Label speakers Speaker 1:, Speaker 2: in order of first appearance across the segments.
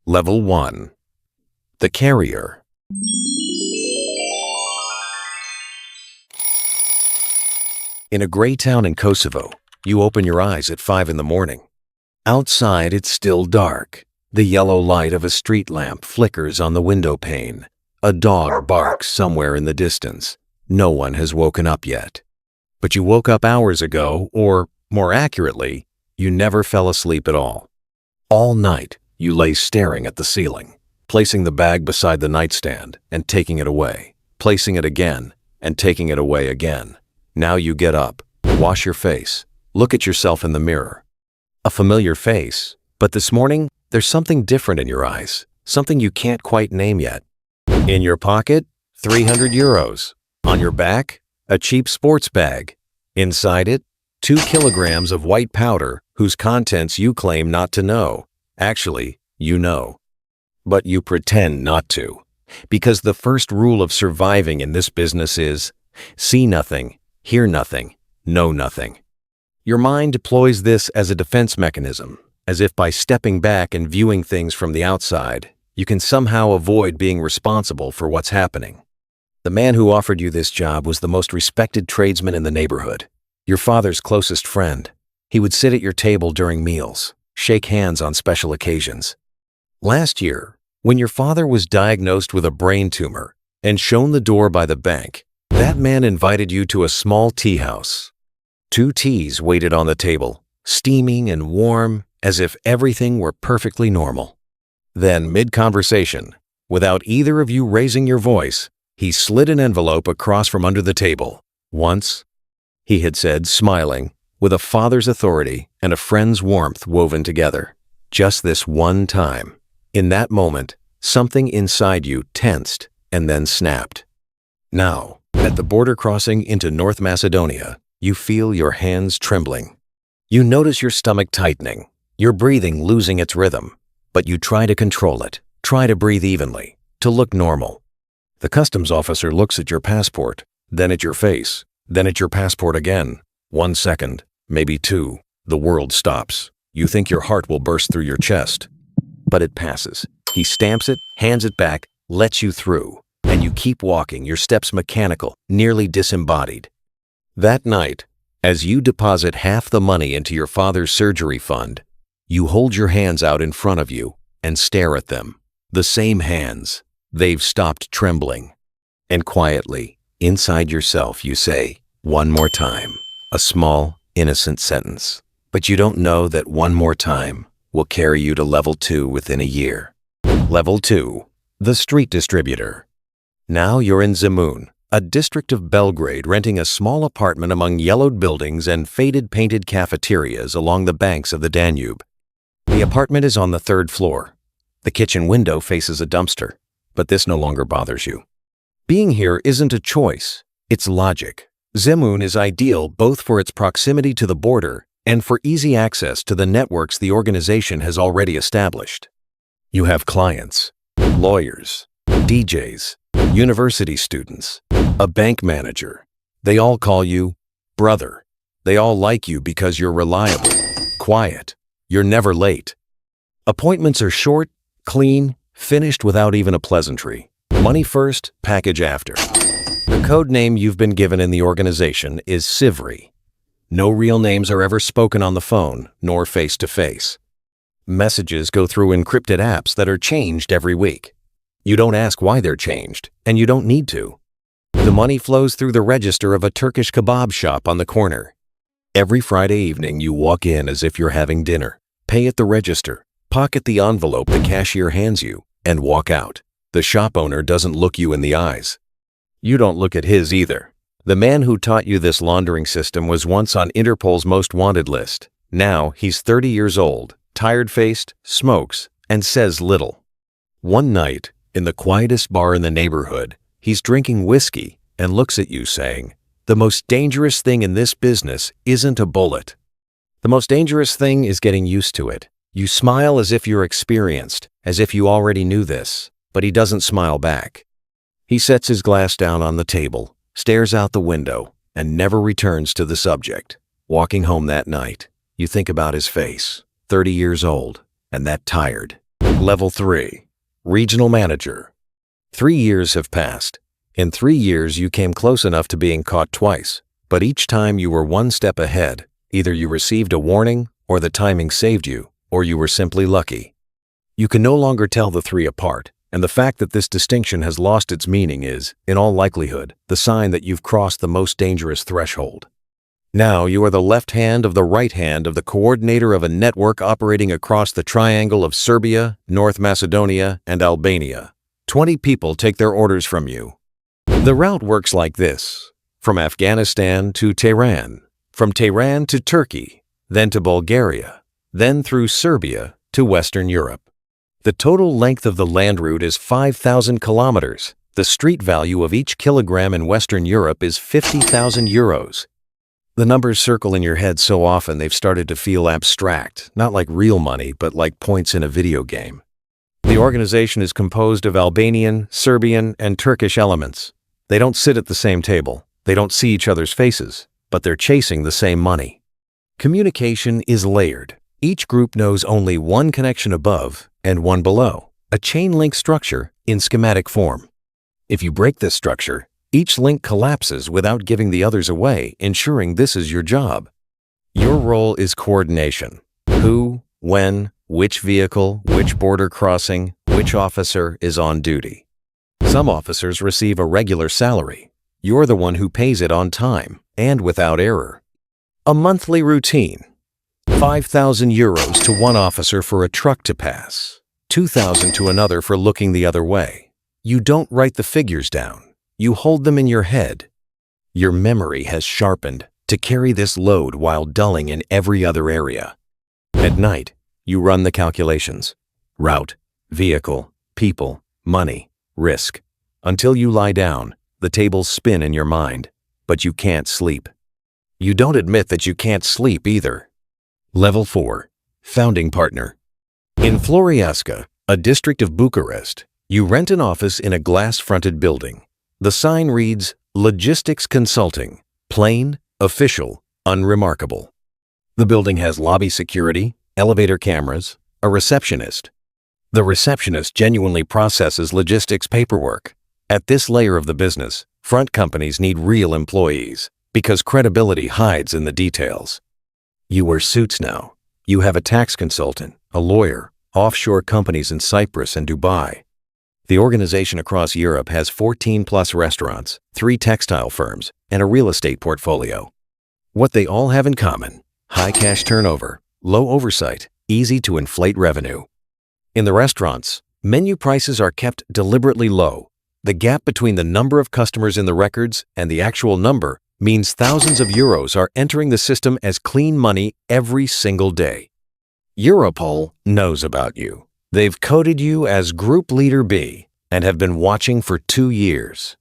Speaker 1: Level 1. The Carrier. In a gray town in Kosovo, you open your eyes at 5 in the morning. Outside, it's still dark. The yellow light of a street lamp flickers on the window pane. A dog barks somewhere in the distance. No one has woken up yet. But you woke up hours ago, or, more accurately, you never fell asleep at all. All night, you lay staring at the ceiling, placing the bag beside the nightstand and taking it away, placing it again and taking it away again. Now you get up, wash your face, look at yourself in the mirror. A familiar face, but this morning, there's something different in your eyes, something you can't quite name yet. In your pocket, 300 euros. On your back, a cheap sports bag. Inside it, 2 kilograms of white powder whose contents you claim not to know. Actually, you know. But you pretend not to. Because the first rule of surviving in this business is see nothing, hear nothing, know nothing. Your mind deploys this as a defense mechanism, as if by stepping back and viewing things from the outside, you can somehow avoid being responsible for what's happening. The man who offered you this job was the most respected tradesman in the neighborhood, your father's closest friend. He would sit at your table during meals, shake hands on special occasions. Last year, when your father was diagnosed with a brain tumor and shown the door by the bank, that man invited you to a small tea house. 2 teas waited on the table, steaming and warm, as if everything were perfectly normal. Then, mid-conversation, without either of you raising your voice, he slid an envelope across from under the table. Once, he had said, smiling, with a father's authority and a friend's warmth woven together. Just this one time. In that moment, something inside you tensed and then snapped. Now, at the border crossing into North Macedonia, you feel your hands trembling. You notice your stomach tightening, your breathing losing its rhythm, but you try to control it, try to breathe evenly, to look normal. The customs officer looks at your passport, then at your face, then at your passport again. 1 second, maybe 2, the world stops. You think your heart will burst through your chest. But it passes. He stamps it, hands it back, lets you through, and you keep walking, your steps mechanical, nearly disembodied. That night, as you deposit half the money into your father's surgery fund, you hold your hands out in front of you and stare at them. The same hands. They've stopped trembling. And quietly, inside yourself, you say, one more time, a small, innocent sentence. But you don't know that one more time will carry you to level 2 within a year. Level 2, the street distributor. Now you're in Zemun, a district of Belgrade, renting a small apartment among yellowed buildings and faded painted cafeterias along the banks of the Danube. The apartment is on the 3rd floor. The kitchen window faces a dumpster. But this no longer bothers you. Being here isn't a choice, it's logic. Zemun is ideal both for its proximity to the border and for easy access to the networks the organization has already established. You have clients, lawyers, DJs, university students, a bank manager. They all call you brother. They all like you because you're reliable, quiet, you're never late. Appointments are short, clean, finished without even a pleasantry. Money first, package after. The code name you've been given in the organization is Sivri. No real names are ever spoken on the phone, nor face-to-face. Messages go through encrypted apps that are changed every week. You don't ask why they're changed, and you don't need to. The money flows through the register of a Turkish kebab shop on the corner. Every Friday evening you walk in as if you're having dinner, pay at the register, pocket the envelope the cashier hands you, and walk out. The shop owner doesn't look you in the eyes. You don't look at his either. The man who taught you this laundering system was once on Interpol's most wanted list. Now he's 30 years old, tired-faced, smokes, and says little. One night, in the quietest bar in the neighborhood, he's drinking whiskey and looks at you saying, "The most dangerous thing in this business isn't a bullet. The most dangerous thing is getting used to it." You smile as if you're experienced, as if you already knew this, but he doesn't smile back. He sets his glass down on the table, stares out the window, and never returns to the subject. Walking home that night, you think about his face, 30 years old, and that tired, Level 3. Regional Manager. 3 years have passed. In 3 years, you came close enough to being caught twice, but each time you were one step ahead. Either you received a warning, or the timing saved you, or you were simply lucky. You can no longer tell the three apart, and the fact that this distinction has lost its meaning is, in all likelihood, the sign that you've crossed the most dangerous threshold. Now you are the left hand of the right hand of the coordinator of a network operating across the triangle of Serbia, North Macedonia, and Albania. 20 people take their orders from you. The route works like this: from Afghanistan to Tehran, from Tehran to Turkey, then to Bulgaria, then through Serbia to Western Europe. The total length of the land route is 5,000 kilometers. The street value of each kilogram in Western Europe is 50,000 euros. The numbers circle in your head so often they've started to feel abstract, not like real money, but like points in a video game. The organization is composed of Albanian, Serbian, and Turkish elements. They don't sit at the same table. They don't see each other's faces, but they're chasing the same money. Communication is layered. Each group knows only one connection above and one below, a chain link structure in schematic form. If you break this structure, each link collapses without giving the others away, ensuring this is your job. Your role is coordination. Who, when, which vehicle, which border crossing, which officer is on duty. Some officers receive a regular salary. You're the one who pays it on time and without error. A monthly routine. 5,000 euros to one officer for a truck to pass. 2,000 to another for looking the other way. You don't write the figures down. You hold them in your head. Your memory has sharpened to carry this load while dulling in every other area. At night, you run the calculations. Route, vehicle, people, money, risk. Until you lie down, the tables spin in your mind, but you can't sleep. You don't admit that you can't sleep either. Level 4. Founding Partner. In Floreasca, a district of Bucharest, you rent an office in a glass-fronted building. The sign reads, Logistics Consulting, plain, official, unremarkable. The building has lobby security, elevator cameras, a receptionist. The receptionist genuinely processes logistics paperwork. At this layer of the business, front companies need real employees because credibility hides in the details. You wear suits now. You have a tax consultant, a lawyer, offshore companies in Cyprus and Dubai. The organization across Europe has 14+ restaurants, 3 textile firms, and a real estate portfolio. What they all have in common: high cash turnover, low oversight, easy to inflate revenue. In the restaurants, menu prices are kept deliberately low. The gap between the number of customers in the records and the actual number means thousands of euros are entering the system as clean money every single day. Europol knows about you. They've coded you as Group Leader B and have been watching for 2 years.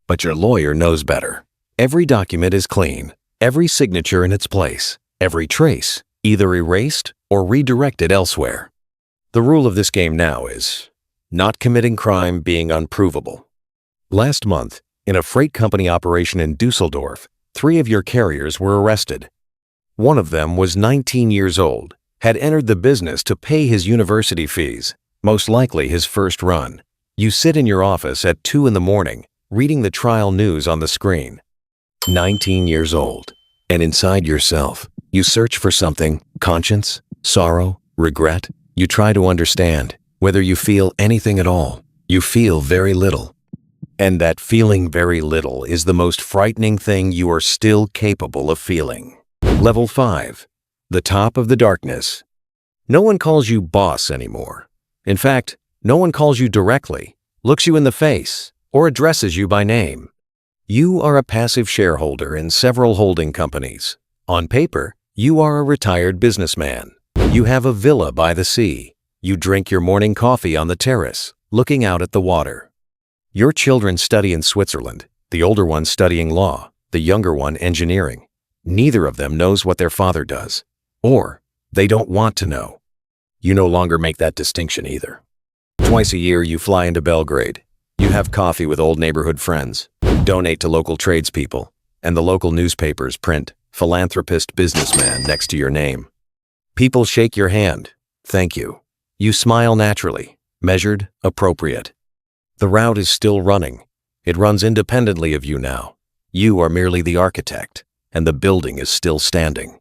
Speaker 1: But your lawyer knows better. Every document is clean, every signature in its place, every trace either erased or redirected elsewhere. The rule of this game now is not committing crime being unprovable. Last month, in a freight company operation in Dusseldorf, 3 of your carriers were arrested. One of them was 19 years old, had entered the business to pay his university fees, most likely his first run. You sit in your office at 2 in the morning, reading the trial news on the screen. 19 years old, and inside yourself, you search for something: conscience, sorrow, regret. You try to understand whether you feel anything at all. You feel very little. And that feeling very little is the most frightening thing you are still capable of feeling. Level 5. The top of the darkness. No one calls you boss anymore. In fact, no one calls you directly, looks you in the face, or addresses you by name. You are a passive shareholder in several holding companies. On paper, you are a retired businessman. You have a villa by the sea. You drink your morning coffee on the terrace, looking out at the water. Your children study in Switzerland, the older one studying law, the younger one engineering. Neither of them knows what their father does, or they don't want to know. You no longer make that distinction either. Twice a year you fly into Belgrade. You have coffee with old neighborhood friends, donate to local tradespeople, and the local newspapers print philanthropist businessman next to your name. People shake your hand. Thank you. You smile naturally, measured, appropriate. The route is still running. It runs independently of you now. You are merely the architect, and the building is still standing.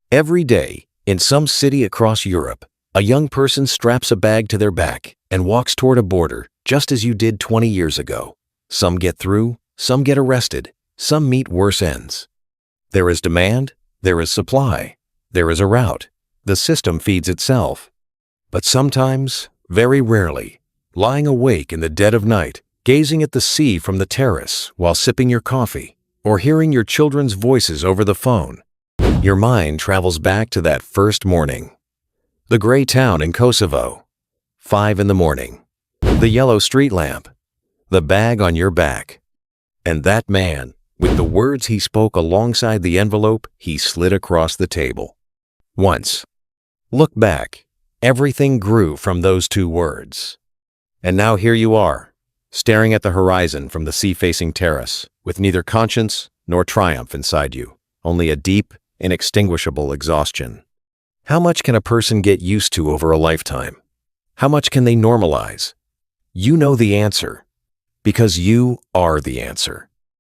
Speaker 1: Every day, in some city across Europe, a young person straps a bag to their back and walks toward a border just as you did 20 years ago. Some get through, some get arrested, some meet worse ends. There is demand, there is supply, there is a route. The system feeds itself. But sometimes, very rarely, lying awake in the dead of night, gazing at the sea from the terrace while sipping your coffee, or hearing your children's voices over the phone, your mind travels back to that first morning. The gray town in Kosovo. 5 in the morning. The yellow street lamp. The bag on your back. And that man, with the words he spoke alongside the envelope he slid across the table. Once. Look back. Everything grew from those 2 words. And now here you are, staring at the horizon from the sea-facing terrace, with neither conscience nor triumph inside you, only a deep, inextinguishable exhaustion. How much can a person get used to over a lifetime? How much can they normalize? You know the answer, because you are the answer.